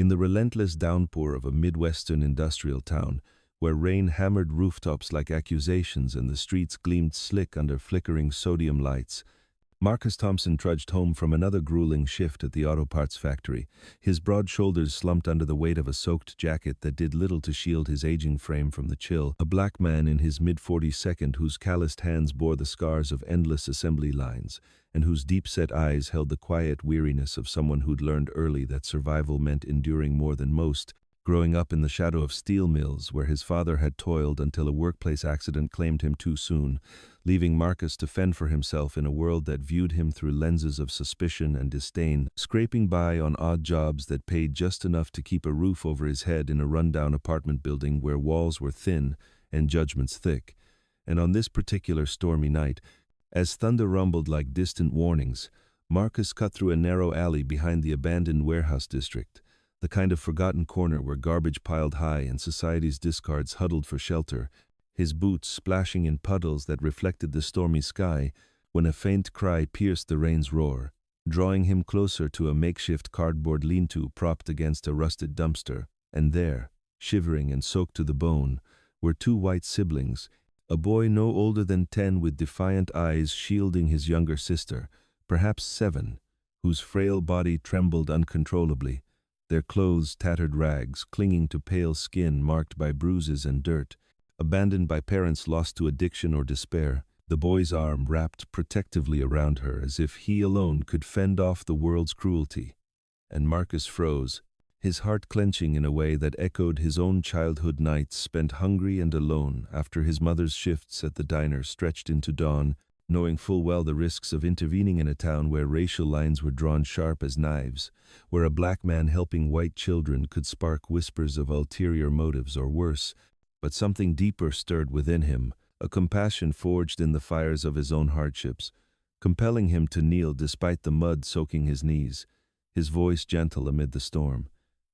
In the relentless downpour of a Midwestern industrial town, where rain hammered rooftops like accusations and the streets gleamed slick under flickering sodium lights, Marcus Thompson trudged home from another grueling shift at the auto parts factory, his broad shoulders slumped under the weight of a soaked jacket that did little to shield his aging frame from the chill. A black man in his mid-40s, whose calloused hands bore the scars of endless assembly lines, and whose deep-set eyes held the quiet weariness of someone who'd learned early that survival meant enduring more than most, growing up in the shadow of steel mills where his father had toiled until a workplace accident claimed him too soon, leaving Marcus to fend for himself in a world that viewed him through lenses of suspicion and disdain, scraping by on odd jobs that paid just enough to keep a roof over his head in a rundown apartment building where walls were thin and judgments thick. And on this particular stormy night, as thunder rumbled like distant warnings, Marcus cut through a narrow alley behind the abandoned warehouse district, the kind of forgotten corner where garbage piled high and society's discards huddled for shelter, his boots splashing in puddles that reflected the stormy sky, when a faint cry pierced the rain's roar, drawing him closer to a makeshift cardboard lean-to propped against a rusted dumpster. And there, shivering and soaked to the bone, were two white siblings, a boy no older than 10 with defiant eyes shielding his younger sister, perhaps 7, whose frail body trembled uncontrollably, their clothes tattered rags, clinging to pale skin marked by bruises and dirt, abandoned by parents lost to addiction or despair, the boy's arm wrapped protectively around her as if he alone could fend off the world's cruelty. And Marcus froze, his heart clenching in a way that echoed his own childhood nights spent hungry and alone after his mother's shifts at the diner stretched into dawn, knowing full well the risks of intervening in a town where racial lines were drawn sharp as knives, where a black man helping white children could spark whispers of ulterior motives or worse. But something deeper stirred within him, a compassion forged in the fires of his own hardships, compelling him to kneel despite the mud soaking his knees, his voice gentle amid the storm.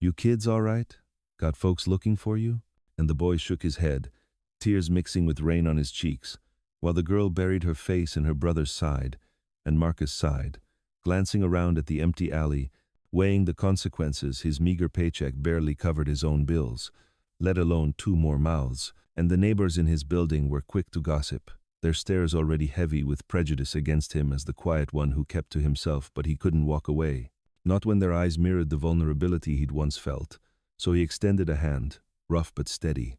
"You kids all right? Got folks looking for you?" And the boy shook his head, tears mixing with rain on his cheeks, while the girl buried her face in her brother's side, and Marcus sighed, glancing around at the empty alley, weighing the consequences. His meager paycheck barely covered his own bills, let alone 2 more mouths, and the neighbors in his building were quick to gossip, their stares already heavy with prejudice against him as the quiet one who kept to himself. But he couldn't walk away, not when their eyes mirrored the vulnerability he'd once felt, so he extended a hand, rough but steady.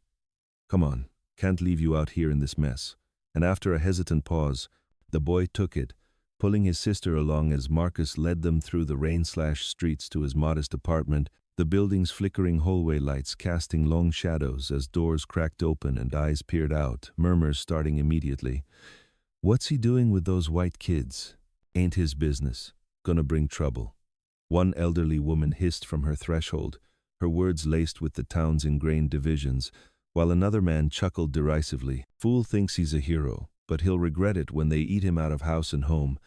"Come on, can't leave you out here in this mess." And after a hesitant pause, the boy took it, pulling his sister along as Marcus led them through the rain-slashed streets to his modest apartment, the building's flickering hallway lights casting long shadows as doors cracked open and eyes peered out, murmurs starting immediately. "What's he doing with those white kids? Ain't his business. Gonna bring trouble." One elderly woman hissed from her threshold, her words laced with the town's ingrained divisions, while another man chuckled derisively. "Fool thinks he's a hero, but he'll regret it when they eat him out of house and home."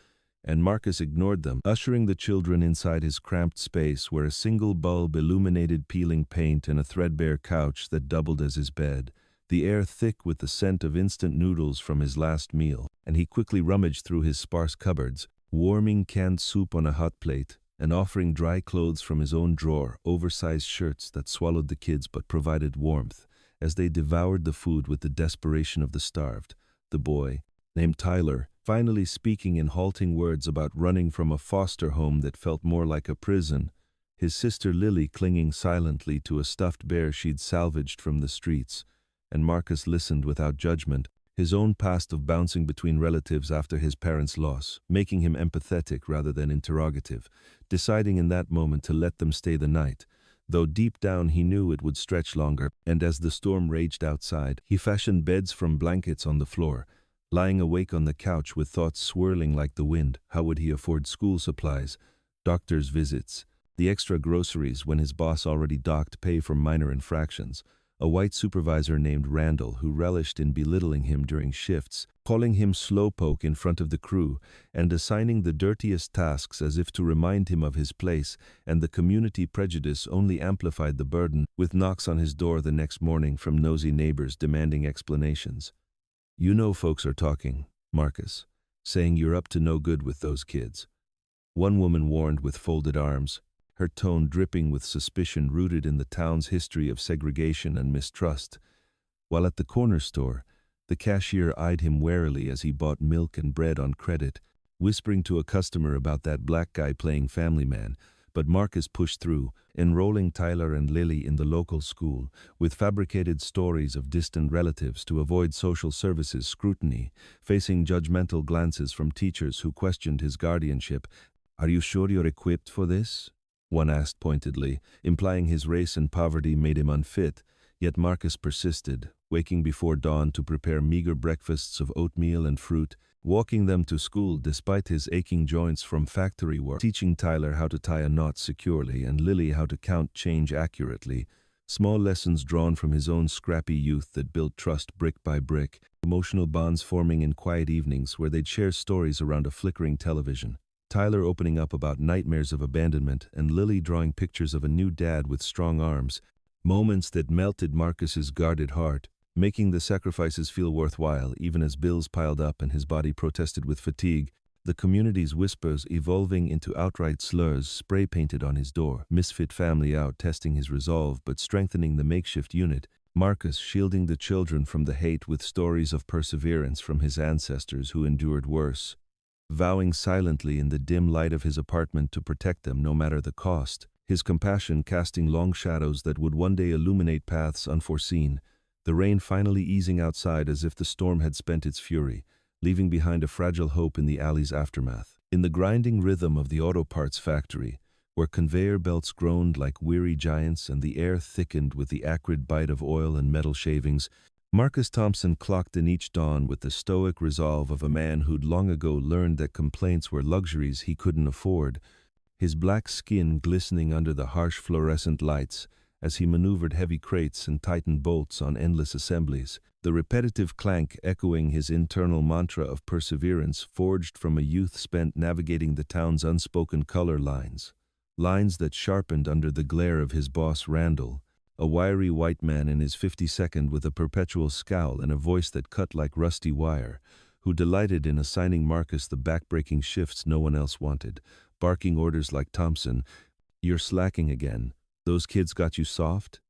And Marcus ignored them, ushering the children inside his cramped space where a single bulb illuminated peeling paint and a threadbare couch that doubled as his bed, the air thick with the scent of instant noodles from his last meal. And he quickly rummaged through his sparse cupboards, warming canned soup on a hot plate, and offering dry clothes from his own drawer, oversized shirts that swallowed the kids but provided warmth, as they devoured the food with the desperation of the starved. The boy, named Tyler, finally speaking in halting words about running from a foster home that felt more like a prison, his sister Lily clinging silently to a stuffed bear she'd salvaged from the streets, and Marcus listened without judgment, his own past of bouncing between relatives after his parents' loss, making him empathetic rather than interrogative, deciding in that moment to let them stay the night, though deep down he knew it would stretch longer. And as the storm raged outside, he fashioned beds from blankets on the floor, lying awake on the couch with thoughts swirling like the wind. How would he afford school supplies, doctor's visits, the extra groceries when his boss already docked pay for minor infractions? A white supervisor named Randall who relished in belittling him during shifts, calling him slowpoke in front of the crew, and assigning the dirtiest tasks as if to remind him of his place, and the community prejudice only amplified the burden, with knocks on his door the next morning from nosy neighbors demanding explanations. "You know folks are talking, Marcus, saying you're up to no good with those kids," one woman warned with folded arms. her tone dripping with suspicion rooted in the town's history of segregation and mistrust. While at the corner store, the cashier eyed him warily as he bought milk and bread on credit, whispering to a customer about that black guy playing family man. But Marcus pushed through, enrolling Tyler and Lily in the local school, with fabricated stories of distant relatives to avoid social services scrutiny, facing judgmental glances from teachers who questioned his guardianship. "Are you sure you're equipped for this?" one asked pointedly, implying his race and poverty made him unfit. Yet Marcus persisted, waking before dawn to prepare meager breakfasts of oatmeal and fruit, walking them to school despite his aching joints from factory work, teaching Tyler how to tie a knot securely and Lily how to count change accurately, small lessons drawn from his own scrappy youth that built trust brick by brick, emotional bonds forming in quiet evenings where they'd share stories around a flickering television. Tyler opening up about nightmares of abandonment and Lily drawing pictures of a new dad with strong arms, moments that melted Marcus's guarded heart, making the sacrifices feel worthwhile even as bills piled up and his body protested with fatigue, the community's whispers evolving into outright slurs spray-painted on his door, misfit family out testing his resolve but strengthening the makeshift unit, Marcus shielding the children from the hate with stories of perseverance from his ancestors who endured worse, vowing silently in the dim light of his apartment to protect them no matter the cost, his compassion casting long shadows that would one day illuminate paths unforeseen, the rain finally easing outside as if the storm had spent its fury, leaving behind a fragile hope in the alley's aftermath. In the grinding rhythm of the auto parts factory, where conveyor belts groaned like weary giants and the air thickened with the acrid bite of oil and metal shavings, Marcus Thompson clocked in each dawn with the stoic resolve of a man who'd long ago learned that complaints were luxuries he couldn't afford, his black skin glistening under the harsh fluorescent lights as he maneuvered heavy crates and tightened bolts on endless assemblies, the repetitive clank echoing his internal mantra of perseverance forged from a youth spent navigating the town's unspoken color lines, lines that sharpened under the glare of his boss Randall, a wiry white man in his 52nd with a perpetual scowl and a voice that cut like rusty wire, who delighted in assigning Marcus the backbreaking shifts no one else wanted, barking orders like Thompson, "You're slacking again. Those kids got you soft?"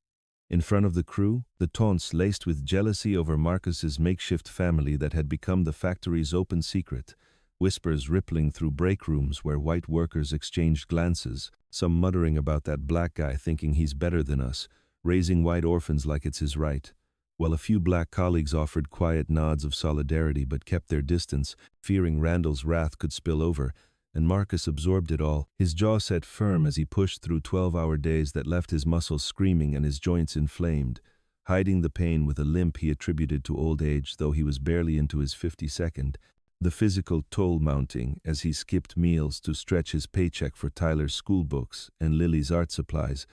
In front of the crew, the taunts laced with jealousy over Marcus's makeshift family that had become the factory's open secret, whispers rippling through break rooms where white workers exchanged glances, some muttering about that black guy thinking he's better than us, raising white orphans like it's his right, while a few black colleagues offered quiet nods of solidarity but kept their distance, fearing Randall's wrath could spill over, and Marcus absorbed it all, his jaw set firm as he pushed through 12-hour days that left his muscles screaming and his joints inflamed, hiding the pain with a limp he attributed to old age though he was barely into his 52nd, the physical toll mounting as he skipped meals to stretch his paycheck for Tyler's school books and Lily's art supplies,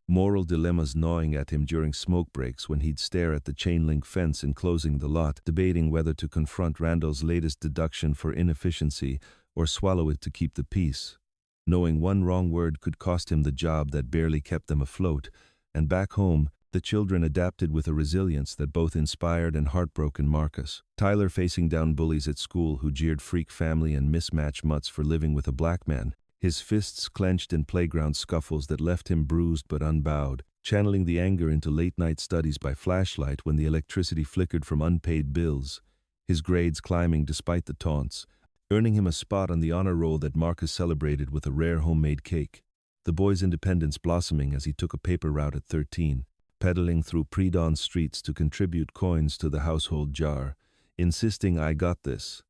moral dilemmas gnawing at him during smoke breaks when he'd stare at the chain-link fence enclosing the lot, debating whether to confront Randall's latest deduction for inefficiency or swallow it to keep the peace, knowing one wrong word could cost him the job that barely kept them afloat, and back home, the children adapted with a resilience that both inspired and heartbroken Marcus. Tyler facing down bullies at school who jeered freak family and mismatch mutts for living with a black man, his fists clenched in playground scuffles that left him bruised but unbowed, channeling the anger into late-night studies by flashlight when the electricity flickered from unpaid bills, his grades climbing despite the taunts, earning him a spot on the honor roll that Marcus celebrated with a rare homemade cake. The boy's independence blossoming as he took a paper route at 13, pedaling through pre-dawn streets to contribute coins to the household jar, insisting, "I got this.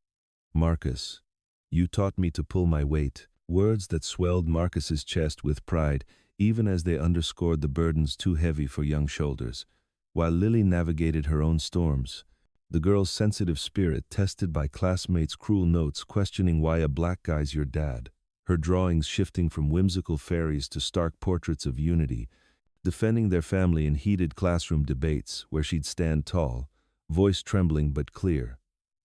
Marcus, you taught me to pull my weight," words that swelled Marcus's chest with pride, even as they underscored the burdens too heavy for young shoulders. While Lily navigated her own storms, the girl's sensitive spirit tested by classmates' cruel notes questioning why a black guy's your dad, her drawings shifting from whimsical fairies to stark portraits of unity, defending their family in heated classroom debates where she'd stand tall, voice trembling but clear.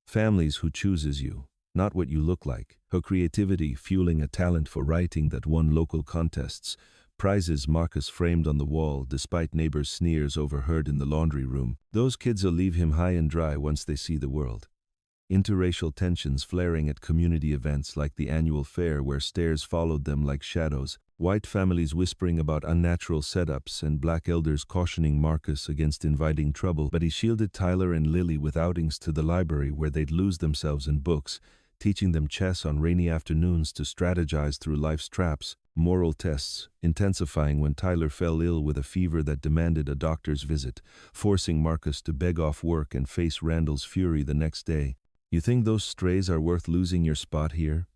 Families who chooses you, not what you look like, her creativity fueling a talent for writing that won local contests, prizes Marcus framed on the wall despite neighbors' sneers overheard in the laundry room. "Those kids'll leave him high and dry once they see the world." interracial tensions flaring at community events like the annual fair where stares followed them like shadows, white families whispering about unnatural setups and black elders cautioning Marcus against inviting trouble. But he shielded Tyler and Lily with outings to the library where they'd lose themselves in books, teaching them chess on rainy afternoons to strategize through life's traps, moral tests, intensifying when Tyler fell ill with a fever that demanded a doctor's visit, forcing Marcus to beg off work and face Randall's fury the next day. "You think those strays are worth losing your spot here?"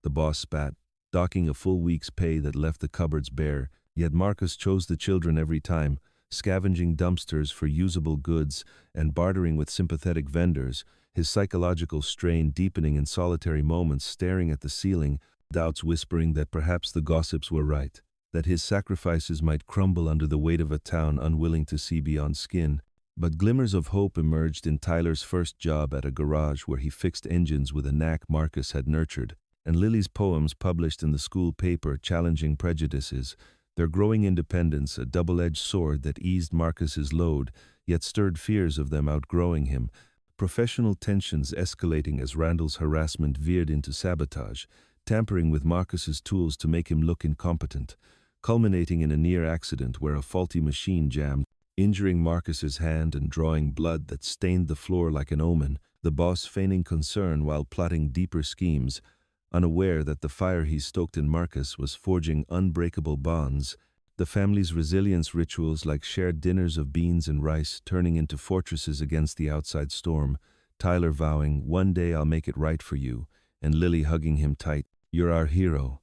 The boss spat, docking a full week's pay that left the cupboards bare, yet Marcus chose the children every time, scavenging dumpsters for usable goods and bartering with sympathetic vendors, his psychological strain deepening in solitary moments staring at the ceiling, doubts whispering that perhaps the gossips were right, that his sacrifices might crumble under the weight of a town unwilling to see beyond skin. But glimmers of hope emerged in Tyler's first job at a garage where he fixed engines with a knack Marcus had nurtured, and Lily's poems published in the school paper challenging prejudices, their growing independence a double-edged sword that eased Marcus's load, yet stirred fears of them outgrowing him, professional tensions escalating as Randall's harassment veered into sabotage, tampering with Marcus's tools to make him look incompetent, culminating in a near accident where a faulty machine jammed, injuring Marcus's hand and drawing blood that stained the floor like an omen, the boss feigning concern while plotting deeper schemes, unaware that the fire he stoked in Marcus was forging unbreakable bonds, the family's resilience rituals like shared dinners of beans and rice turning into fortresses against the outside storm, Tyler vowing, "One day I'll make it right for you," and Lily hugging him tight, "You're our hero."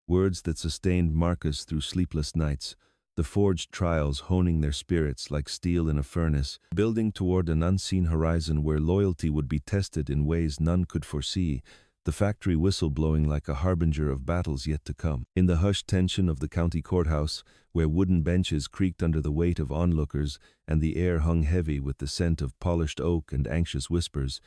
Words that sustained Marcus through sleepless nights, the forged trials honing their spirits like steel in a furnace, building toward an unseen horizon where loyalty would be tested in ways none could foresee, the factory whistle blowing like a harbinger of battles yet to come. In the hushed tension of the county courthouse, where wooden benches creaked under the weight of onlookers and the air hung heavy with the scent of polished oak and anxious whispers,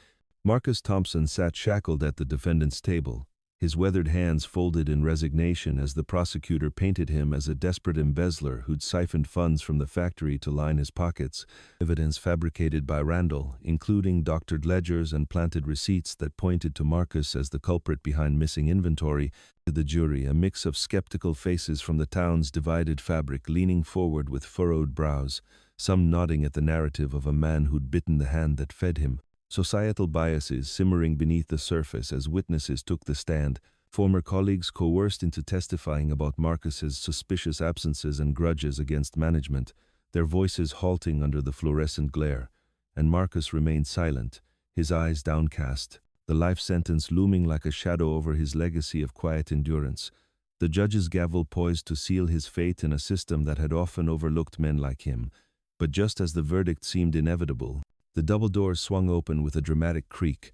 Marcus Thompson sat shackled at the defendant's table, his weathered hands folded in resignation as the prosecutor painted him as a desperate embezzler who'd siphoned funds from the factory to line his pockets, evidence fabricated by Randall, including doctored ledgers and planted receipts that pointed to Marcus as the culprit behind missing inventory. To the jury, a mix of skeptical faces from the town's divided fabric leaning forward with furrowed brows, some nodding at the narrative of a man who'd bitten the hand that fed him. Societal biases simmering beneath the surface as witnesses took the stand, former colleagues coerced into testifying about Marcus's suspicious absences and grudges against management, their voices halting under the fluorescent glare, and Marcus remained silent, his eyes downcast, the life sentence looming like a shadow over his legacy of quiet endurance, the judge's gavel poised to seal his fate in a system that had often overlooked men like him. But just as the verdict seemed inevitable, the double doors swung open with a dramatic creak,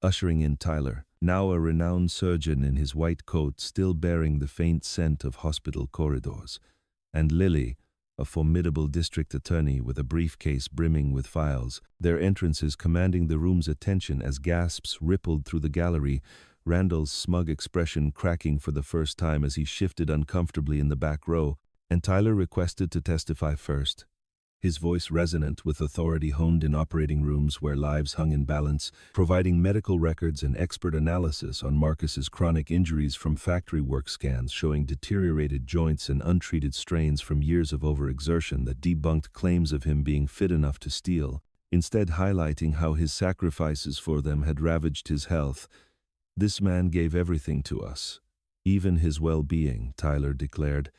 ushering in Tyler, now a renowned surgeon in his white coat still bearing the faint scent of hospital corridors, and Lily, a formidable district attorney with a briefcase brimming with files, their entrances commanding the room's attention as gasps rippled through the gallery, Randall's smug expression cracking for the first time as he shifted uncomfortably in the back row, and Tyler requested to testify first. His voice resonant with authority honed in operating rooms where lives hung in balance, providing medical records and expert analysis on Marcus's chronic injuries from factory work scans showing deteriorated joints and untreated strains from years of overexertion that debunked claims of him being fit enough to steal, instead highlighting how his sacrifices for them had ravaged his health. "This man gave everything to us, even his well-being," Tyler declared,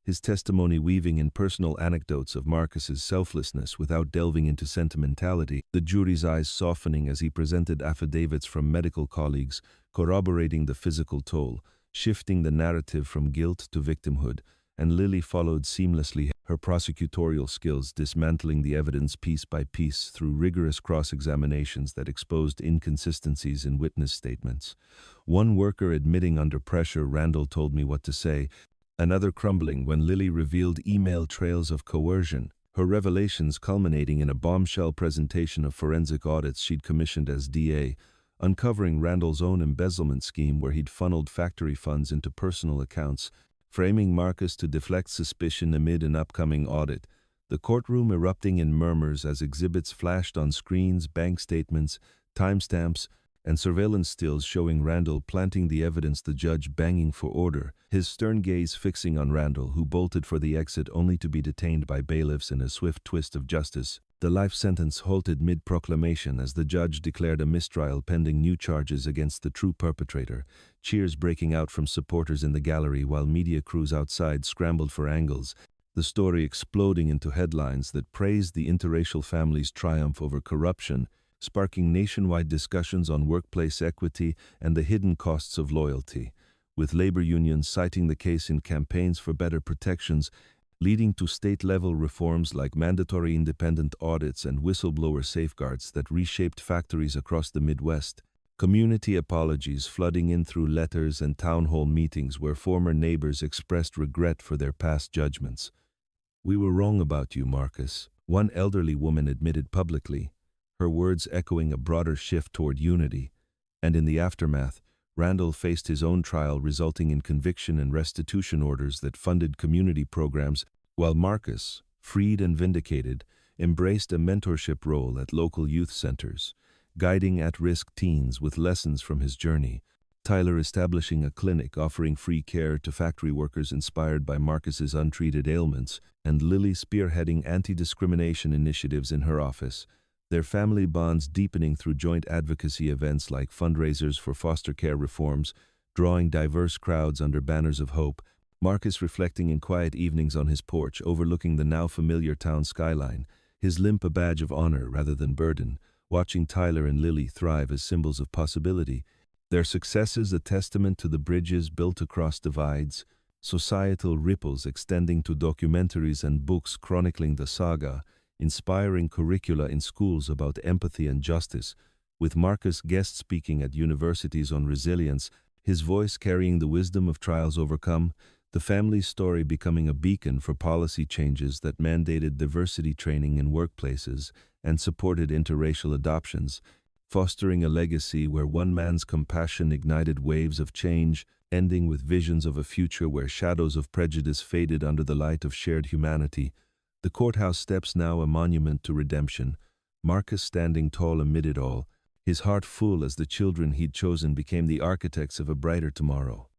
his testimony weaving in personal anecdotes of Marcus's selflessness without delving into sentimentality, the jury's eyes softening as he presented affidavits from medical colleagues corroborating the physical toll, shifting the narrative from guilt to victimhood, and Lily followed seamlessly, her prosecutorial skills dismantling the evidence piece by piece through rigorous cross-examinations that exposed inconsistencies in witness statements. One worker admitting under pressure Randall told me what to say, another crumbling when Lily revealed email trails of coercion, her revelations culminating in a bombshell presentation of forensic audits she'd commissioned as DA, uncovering Randall's own embezzlement scheme where he'd funneled factory funds into personal accounts, framing Marcus to deflect suspicion amid an upcoming audit, the courtroom erupting in murmurs as exhibits flashed on screens, bank statements, timestamps, and surveillance stills showing Randall planting the evidence, the judge banging for order, his stern gaze fixing on Randall, who bolted for the exit only to be detained by bailiffs in a swift twist of justice. The life sentence halted mid-proclamation as the judge declared a mistrial pending new charges against the true perpetrator, cheers breaking out from supporters in the gallery while media crews outside scrambled for angles, the story exploding into headlines that praised the interracial family's triumph over corruption, sparking nationwide discussions on workplace equity and the hidden costs of loyalty, with labor unions citing the case in campaigns for better protections, leading to state-level reforms like mandatory independent audits and whistleblower safeguards that reshaped factories across the Midwest. Community apologies flooding in through letters and town hall meetings where former neighbors expressed regret for their past judgments. "We were wrong about you, Marcus," one elderly woman admitted publicly, her words echoing a broader shift toward unity. And in the aftermath, Randall faced his own trial, resulting in conviction and restitution orders that funded community programs, while Marcus, freed and vindicated, embraced a mentorship role at local youth centers, guiding at-risk teens with lessons from his journey, Tyler establishing a clinic offering free care to factory workers inspired by Marcus's untreated ailments, and Lily spearheading anti-discrimination initiatives in her office, their family bonds deepening through joint advocacy events like fundraisers for foster care reforms, drawing diverse crowds under banners of hope, Marcus reflecting in quiet evenings on his porch overlooking the now familiar town skyline, his limp a badge of honor rather than burden, watching Tyler and Lily thrive as symbols of possibility, their successes a testament to the bridges built across divides, societal ripples extending to documentaries and books chronicling the saga, inspiring curricula in schools about empathy and justice, with Marcus guest speaking at universities on resilience, his voice carrying the wisdom of trials overcome, the family's story becoming a beacon for policy changes that mandated diversity training in workplaces and supported interracial adoptions, fostering a legacy where one man's compassion ignited waves of change, ending with visions of a future where shadows of prejudice faded under the light of shared humanity. The courthouse steps now a monument to redemption, Marcus standing tall amid it all, his heart full as the children he'd chosen became the architects of a brighter tomorrow.